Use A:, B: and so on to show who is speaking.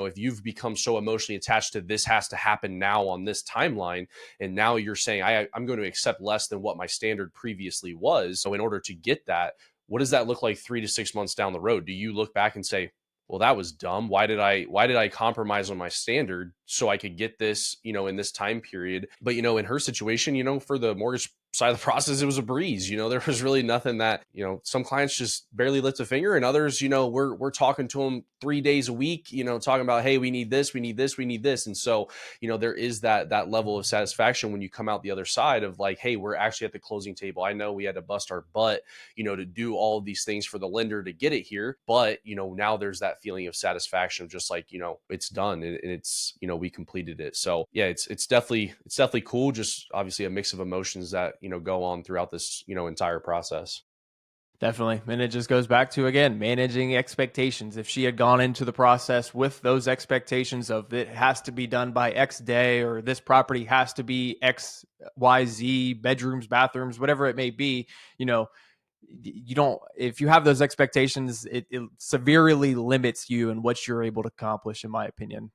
A: If you've become so emotionally attached to this has to happen now on this timeline, and now you're saying I'm going to accept less than what my standard previously was, so in order to get that, what does that look like 3 to 6 months down the road? Do you look back and say, well, that was dumb. Why did I compromise on my standard so I could get this, in this time period? But, in her situation, for the mortgage side of the process, it was a breeze. There was really nothing that, some clients just barely lift a finger, and others, we're talking to them 3 days a week, talking about, hey, we need this, we need this, we need this. And so, there is that level of satisfaction when you come out the other side of like, hey, we're actually at the closing table. I know we had to bust our butt, to do all of these things for the lender to get it here. But, now there's that feeling of satisfaction of just like, it's done, and it's, we completed it. So yeah, it's definitely cool. Just obviously a mix of emotions that, go on throughout this, entire process.
B: Definitely. And it just goes back to, again, managing expectations. If she had gone into the process with those expectations of it has to be done by X day, or this property has to be X, Y, Z, bedrooms, bathrooms, whatever it may be, you don't, if you have those expectations, it severely limits you and what you're able to accomplish, in my opinion.